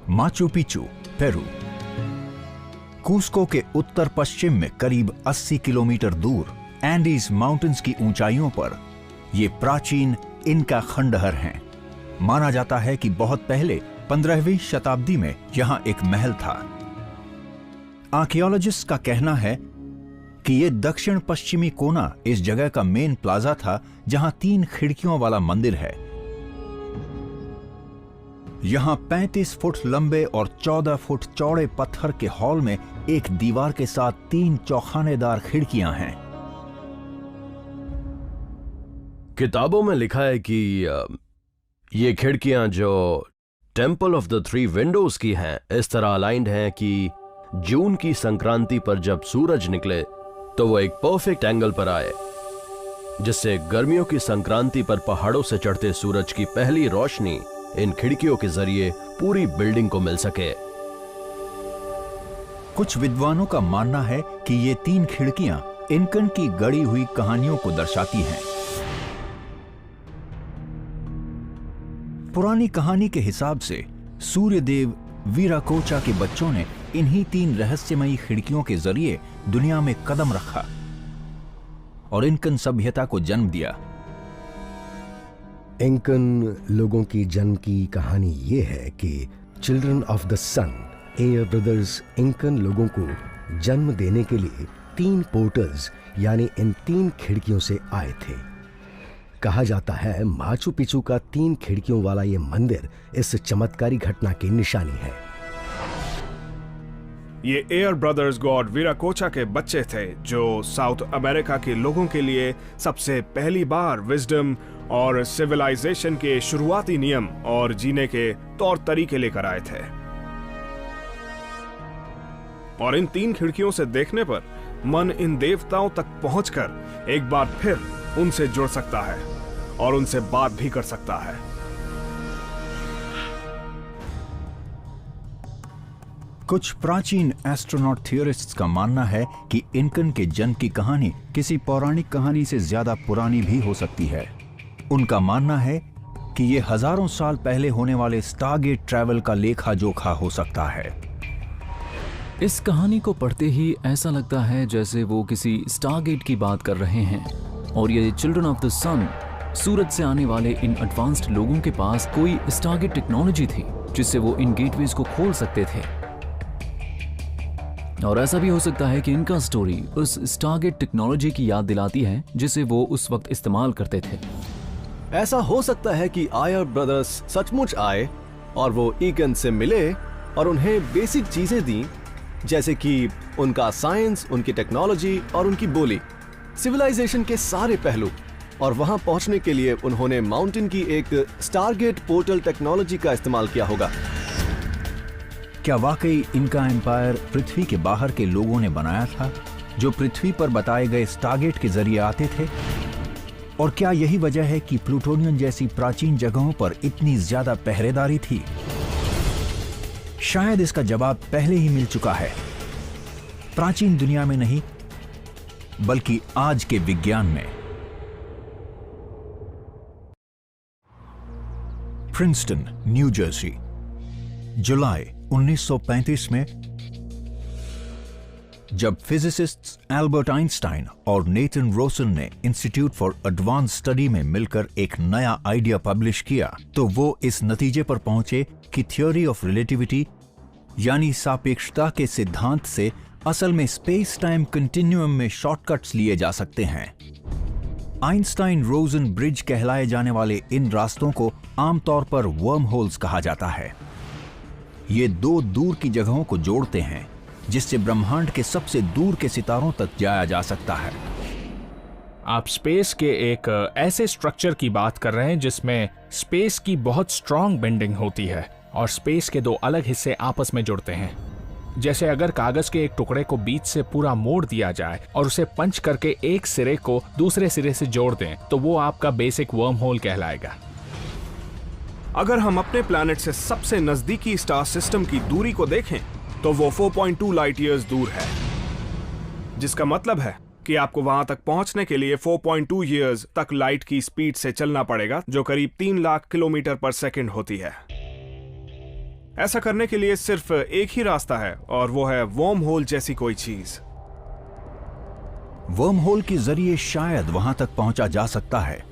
Machu Picchu, Peru. कूस्को के उत्तर पश्चिम में करीब 80 किलोमीटर दूर एंडीज माउंटेन्स की ऊंचाइयों पर ये प्राचीन इनका खंडहर हैं। माना जाता है कि बहुत पहले 15वीं शताब्दी में यहां एक महल था। आर्कियोलॉजिस्ट का कहना है कि यह दक्षिण पश्चिमी कोना इस जगह का मेन प्लाजा था जहां 3 खिड़कियों वाला मंदिर है। यहां 35 फुट लंबे और 14 फुट चौड़े पत्थर के हॉल में एक दीवार के साथ 3 चौखानेदार खिड़कियां हैं। किताबों में लिखा है कि ये खिड़कियां जो टेंपल ऑफ द 3 विंडोज की हैं, इस तरह अलाइंड हैं कि जून की संक्रांति पर जब सूरज निकले तो वो एक परफेक्ट एंगल पर आए, जिससे गर्मियों की संक्रांति पर पहाड़ों से चढ़ते सूरज की पहली रोशनी इन खिड़कियों के जरिए पूरी बिल्डिंग को मिल सके। कुछ विद्वानों का मानना है कि ये 3 खिड़कियां इनकन की गढ़ी हुई कहानियों को दर्शाती हैं। पुरानी कहानी के हिसाब से सूर्यदेव वीराकोचा के बच्चों ने इन्हीं 3 रहस्यमयी खिड़कियों के जरिए दुनिया में कदम रखा और इनकन सभ्यता को जन्म दिया। इंकन लोगों की जन्म की कहानी यह है कि children of the sun Ayar brothers Incan लोगों को जन्म देने के लिए 3 पोर्टल्स यानी इन 3 खिड़कियों से आए थे। कहा जाता है माचू पिचू का 3 खिड़कियों वाला यह मंदिर इस चमत्कारी घटना की निशानी है। ये एयर ब्रदर्स गॉड वीराकोचा के बच्चे थे जो साउथ अमेरिका के लोगों के लिए सबसे पहली बार विजडम और सिविलाइजेशन के शुरुआती नियम और जीने के तौर तरीके लेकर आए थे। और इन 3 खिड़कियों से देखने पर मन इन देवताओं तक पहुंचकर एक बार फिर उनसे जुड़ सकता है और उनसे बात भी कर सकता है। कुछ प्राचीन एस्ट्रोनॉट थियोरिस्ट्स का मानना है कि इनकन के जन्म की कहानी किसी पौराणिक कहानी से ज्यादा पुरानी भी हो सकती है। उनका मानना है कि यह हजारों साल पहले होने वाले स्टारगेट ट्रैवल का लेखा जोखा हो सकता है। इस कहानी को पढ़ते ही ऐसा लगता है जैसे वो किसी स्टारगेट की बात कर रहे हैं और ये चिल्ड्रन ऑफ द सन सूरज से आने वाले इन एडवांस्ड लोगों के पास कोई स्टारगेट टेक्नोलॉजी थी जिससे वो इन गेटवेज को खोल सकते थे। और ऐसा भी हो सकता है कि इनका स्टोरी उस स्टारगेट टेक्नोलॉजी की याद दिलाती है जिसे वो उस वक्त इस्तेमाल करते थे। ऐसा हो सकता है कि आयर ब्रदर्स सचमुच आए और वो ईगन से मिले और उन्हें बेसिक चीजें दी, जैसे कि उनका साइंस, उनकी टेक्नोलॉजी और उनकी बोली, सिविलाइजेशन के सारे पहलू। और वहां पहुंचने के लिए उन्होंने माउंटेन की एक स्टारगेट पोर्टल टेक्नोलॉजी का इस्तेमाल किया होगा। क्या वाकई इनका एम्पायर पृथ्वी के बाहर के लोगों ने बनाया था जो पृथ्वी पर बताए गए स्टारगेट के जरिए आते थे? और क्या यही वजह है कि प्लूटोनियन जैसी प्राचीन जगहों पर इतनी ज्यादा पहरेदारी थी? शायद इसका जवाब पहले ही मिल चुका है। प्राचीन दुनिया में नहीं, बल्कि आज के विज्ञान में। प्रिंसटन, न्यू जर्सी, जुलाई 1935 में जब फिजिसिस्ट्स एल्बर्ट आइंस्टाइन और नेथन रोसन ने इंस्टीट्यूट फॉर एडवांस स्टडी में मिलकर एक नया आइडिया पब्लिश किया, तो वो इस नतीजे पर पहुंचे कि थ्योरी ऑफ रिलेटिविटी यानी सापेक्षता के सिद्धांत से असल में स्पेस टाइम कंटिन्यूअम में शॉर्टकट्स लिए जा सकते हैं। आइंस्टाइन रोजन ब्रिज कहलाए जाने वाले इन रास्तों को आमतौर पर वर्म होल्स कहा जाता है। ये 2 दूर की जगहों को जोड़ते हैं जिससे ब्रह्मांड के सबसे दूर के सितारों तक जाया जा सकता है। आप स्पेस के एक ऐसे स्ट्रक्चर की बात कर रहे हैं जिसमें स्पेस की बहुत स्ट्रॉन्ग बेंडिंग होती है और स्पेस के 2 अलग हिस्से आपस में जुड़ते हैं। जैसे अगर कागज के एक टुकड़े को बीच से पूरा मोड़ दिया जाए और उसे पंच करके एक सिरे को दूसरे सिरे से जोड़ दें तो वो आपका बेसिक वर्म होल कहलाएगा। अगर हम अपने प्लैनेट से सबसे नजदीकी स्टार सिस्टम की दूरी को देखें तो वो 4.2 लाइट ईयर्स दूर है, जिसका मतलब है कि आपको वहां तक पहुंचने के लिए 4.2 ईयर्स तक लाइट की स्पीड से चलना पड़ेगा, जो करीब 3 लाख किलोमीटर पर सेकंड होती है। ऐसा करने के लिए सिर्फ एक ही रास्ता है और वो है वर्म होल जैसी कोई चीज। वर्म होल के जरिए शायद वहां तक पहुंचा जा सकता है,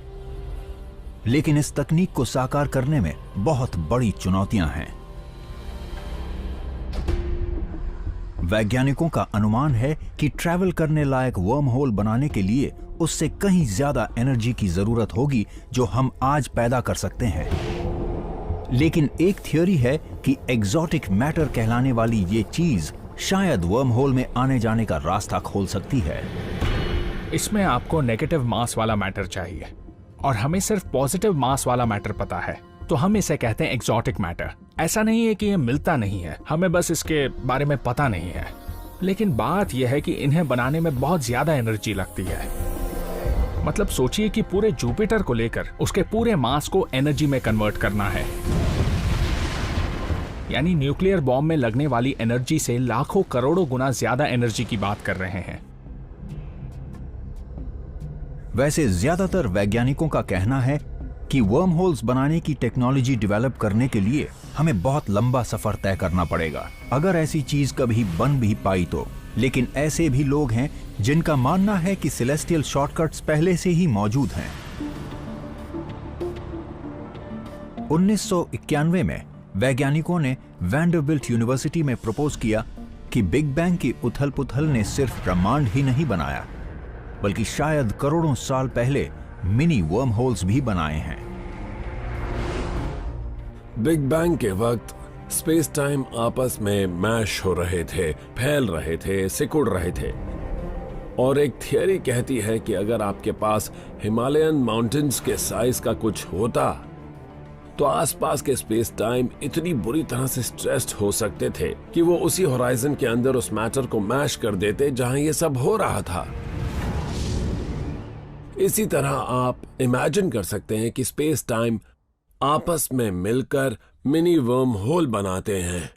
लेकिन इस तकनीक को साकार करने में बहुत बड़ी चुनौतियां हैं। वैज्ञानिकों का अनुमान है कि ट्रैवल करने लायक वर्म होल बनाने के लिए उससे कहीं ज्यादा एनर्जी की जरूरत होगी जो हम आज पैदा कर सकते हैं। लेकिन एक थियोरी है कि एग्जॉटिक मैटर कहलाने वाली ये चीज शायद वर्म होल में आने जाने का रास्ता खोल सकती है। इसमें आपको नेगेटिव मास वाला मैटर चाहिए और हमें सिर्फ पॉजिटिव मास वाला मैटर पता है, तो हम इसे कहते हैं एक्सोटिक मैटर। ऐसा नहीं है कि ये मिलता नहीं है, हमें बस इसके बारे में पता नहीं है। लेकिन बात यह है कि इन्हें बनाने में बहुत ज्यादा एनर्जी लगती है। मतलब सोचिए कि पूरे जुपिटर को लेकर उसके पूरे मास को एनर्जी में कन्वर्ट करना है। यानी न्यूक्लियर बॉम्ब में लगने वाली एनर्जी से लाखों करोड़ों गुना ज्यादा एनर्जी की बात कर रहे हैं। वैसे ज्यादातर वैज्ञानिकों का कहना है कि वर्म होल्स बनाने की टेक्नोलॉजी डेवलप करने के लिए हमें बहुत लंबा सफर तय करना पड़ेगा, अगर ऐसी चीज कभी बन भी पाई तो। लेकिन ऐसे भी लोग हैं जिनका मानना है कि सेलेस्टियल शॉर्टकट्स पहले से ही मौजूद हैं। 1991 में वैज्ञानिकों ने वैंडरबिल्ट यूनिवर्सिटी में प्रपोज किया कि बिग बैंग की उथल पुथल ने सिर्फ ब्रह्मांड ही नहीं बनाया, बल्कि शायद करोड़ों साल पहले मिनी वर्म होल्स भी बनाए हैं। बिग बैंग के वक्त स्पेस टाइम आपस में मैश हो रहे थे, फैल रहे थे, सिकुड़ रहे थे। और एक थियरी कहती है कि अगर आपके पास हिमालयन माउंटेन्स के साइज का कुछ होता तो आसपास के स्पेस टाइम इतनी बुरी तरह से स्ट्रेस्ड हो सकते थे कि वो उसी होराइजन के अंदर उस मैटर को मैश कर देते जहां ये सब हो रहा था। इसी तरह आप इमेजिन कर सकते हैं कि स्पेस टाइम आपस में मिलकर मिनी वर्म होल बनाते हैं।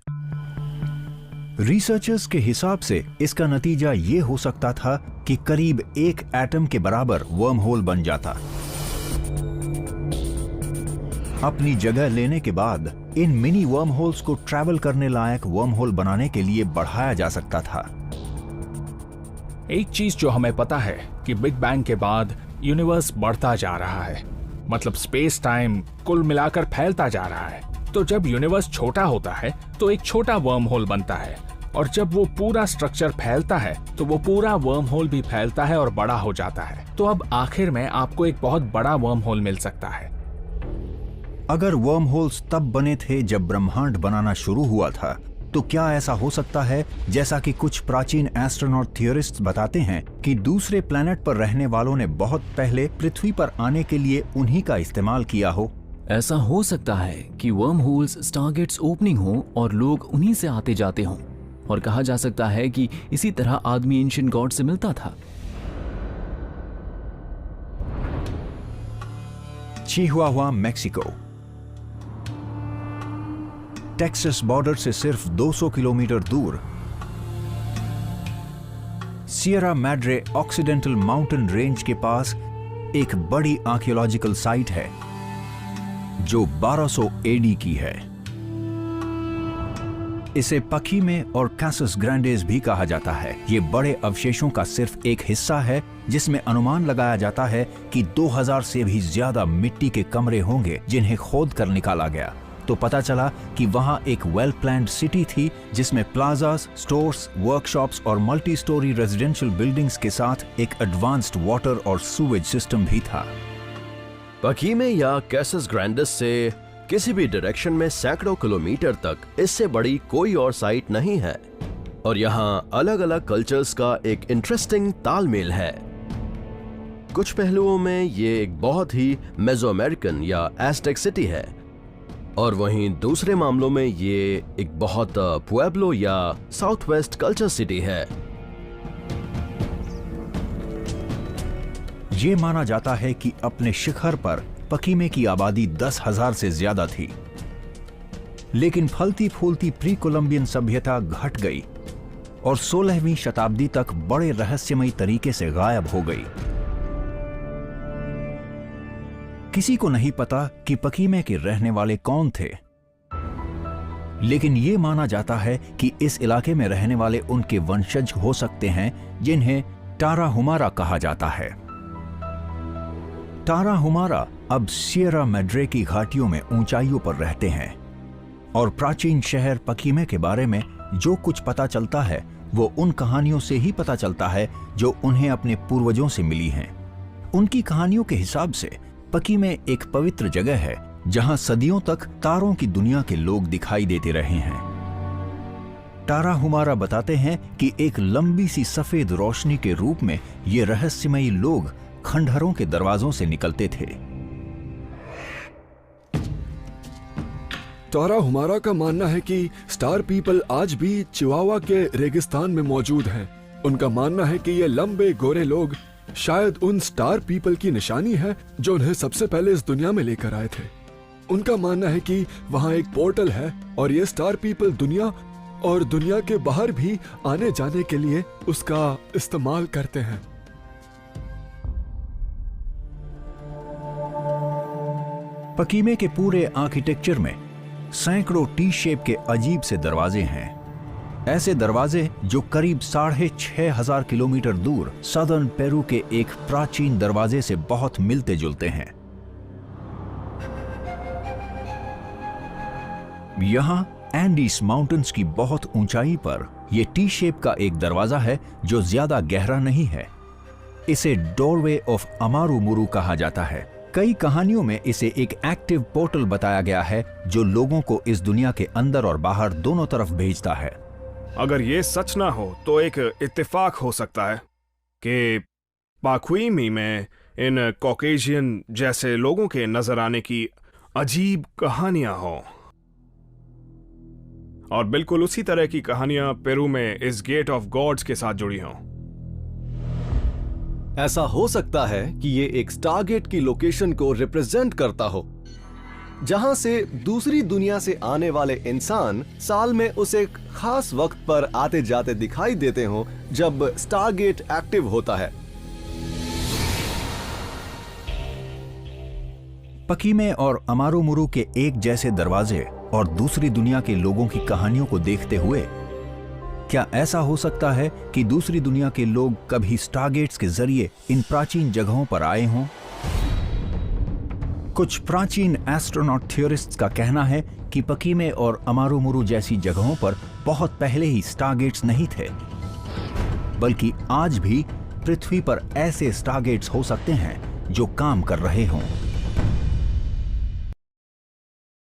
रिसर्चर्स के हिसाब से इसका नतीजा ये हो सकता था कि करीब एक एटम के बराबर वर्म होल बन जाता। अपनी जगह लेने के बाद इन मिनी वर्म होल्स को ट्रैवल करने लायक वर्म होल बनाने के लिए बढ़ाया जा सकता था। एक चीज जो हमें पता है कि बिग बैंग के बाद यूनिवर्स बढ़ता जा रहा है, मतलब स्पेस टाइम कुल मिलाकर फैलता जा रहा है। तो जब यूनिवर्स छोटा होता है तो एक छोटा वर्म होल बनता है, और जब वो पूरा स्ट्रक्चर फैलता है तो वो पूरा वर्म होल भी फैलता है और बड़ा हो जाता है। तो अब आखिर में आपको एक बहुत बड़ा वर्म होल मिल सकता है। अगर वर्म होल्स तब बने थे जब ब्रह्मांड बनाना शुरू हुआ था, तो क्या ऐसा हो सकता है जैसा कि कुछ प्राचीन एस्ट्रोनॉट थियोरिस्ट्स बताते हैं कि दूसरे प्लैनेट पर रहने वालों ने बहुत पहले पृथ्वी पर आने के लिए उन्हीं का इस्तेमाल किया हो? ऐसा हो सकता है कि वर्म होल्स स्टारगेट्स ओपनिंग हो और लोग उन्हीं से आते जाते हों, और कहा जा सकता है कि इसी तरह आदमी एंशिएंट गॉड से मिलता था। Chihuahua, Mexico. टेक्सास बॉर्डर से सिर्फ 200 किलोमीटर दूर सियरा मैड्रे ऑक्सीडेंटल माउंटेन रेंज के पास एक बड़ी आर्कियोलॉजिकल साइट है जो 1200 एडी की है। इसे पखीमे और कैसस ग्रैंडेस भी कहा जाता है। ये बड़े अवशेषों का सिर्फ एक हिस्सा है जिसमें अनुमान लगाया जाता है कि 2000 से भी ज्यादा मिट्टी के कमरे होंगे जिन्हें खोद कर निकाला गया। तो पता चला कि वहां एक वेल प्लान्ड सिटी थी जिसमें प्लाजास, स्टोर्स, वर्कशॉप्स और मल्टी स्टोरी रेजिडेंशियल बिल्डिंग्स के साथ एक एडवांस्ड वाटर और सूवेज सिस्टम भी था। पखीमे या कैसस ग्रैंडेस से किसी भी डायरेक्शन में सैकड़ों किलोमीटर तक इससे बड़ी कोई और साइट नहीं है, और यहाँ अलग अलग कल्चर्स का एक इंटरेस्टिंग तालमेल है। कुछ पहलुओं में ये एक बहुत ही मेसोअमेरिकन या एज़टेक सिटी है, और वहीं दूसरे मामलों में ये एक बहुत पुएब्लो या साउथ वेस्ट कल्चर सिटी है। ये माना जाता है कि अपने शिखर पर पकीमे की आबादी 10,000 से ज्यादा थी, लेकिन फलती फूलती प्री कोलंबियन सभ्यता घट गई और 16वीं शताब्दी तक बड़े रहस्यमयी तरीके से गायब हो गई। किसी को नहीं पता कि पकीमे के रहने वाले कौन थे। लेकिन ये माना जाता है कि इस इलाके में रहने वाले उनके वंशज हो सकते हैं जिन्हें टाराहुमारा कहा जाता है। टाराहुमारा अब सियरा मैड्रे की घाटियों में ऊंचाइयों पर रहते हैं और प्राचीन शहर पकीमे के बारे में जो कुछ पता चलता है वो उन कहानियों से ही पता चलता है जो उन्हें अपने पूर्वजों से मिली हैं। उनकी कहानियों के हिसाब से पकीमे एक पवित्र जगह है जहां सदियों तक तारों की दुनिया के लोग दिखाई देते रहे हैं। टाराहुमारा बताते हैं कि एक लंबी सी सफेद रोशनी के रूप में ये रहस्यमयी लोग खंडहरों के दरवाजों से निकलते थे। टाराहुमारा का मानना है कि स्टार पीपल आज भी चिवावा के रेगिस्तान में मौजूद हैं। उनका मानना है कि ये लंबे गोरे लोग शायद उन स्टार पीपल की निशानी है जो उन्हें सबसे पहले इस दुनिया में लेकर आए थे। उनका मानना है कि वहाँ एक पोर्टल है और ये स्टार पीपल दुनिया और दुनिया के बाहर भी आने जाने के लिए उसका इस्तेमाल करते हैं। पकीमे के पूरे आर्किटेक्चर में सैकड़ों टी शेप के अजीब से दरवाजे हैं। ऐसे दरवाजे जो करीब 6,500 किलोमीटर दूर सदर्न पेरू के एक प्राचीन दरवाजे से बहुत मिलते जुलते हैं। यहां एंडीज माउंटेन्स की बहुत ऊंचाई पर यह टी शेप का एक दरवाजा है जो ज्यादा गहरा नहीं है। इसे डोरवे ऑफ अमारुमुरु कहा जाता है। कई कहानियों में इसे एक एक्टिव पोर्टल बताया गया है जो लोगों को इस दुनिया के अंदर और बाहर दोनों तरफ भेजता है। अगर ये सच ना हो तो एक इत्तेफाक हो सकता है कि पाक्वीमी में इन कॉकेशियन जैसे लोगों के नजर आने की अजीब कहानियां हों, और बिल्कुल उसी तरह की कहानियां पेरू में इस गेट ऑफ गॉड्स के साथ जुड़ी हों। ऐसा हो सकता है कि ये एक स्टारगेट की लोकेशन को रिप्रेजेंट करता हो, जहां से दूसरी दुनिया से आने वाले इंसान साल में उस एक खास वक्त पर आते जाते दिखाई देते हो जब स्टारगेट एक्टिव होता है। पकीमे और अमारुमुरु के एक जैसे दरवाजे और दूसरी दुनिया के लोगों की कहानियों को देखते हुए क्या ऐसा हो सकता है कि दूसरी दुनिया के लोग कभी स्टारगेट्स के जरिए इन प्राचीन जगहों पर आए हों? कुछ प्राचीन एस्ट्रोनॉट थ्योरिस्ट्स का कहना है कि पकीमे और अमारुमुरु जैसी जगहों पर बहुत पहले ही स्टारगेट्स नहीं थे, बल्कि आज भी पृथ्वी पर ऐसे स्टारगेट्स हो सकते हैं जो काम कर रहे हों।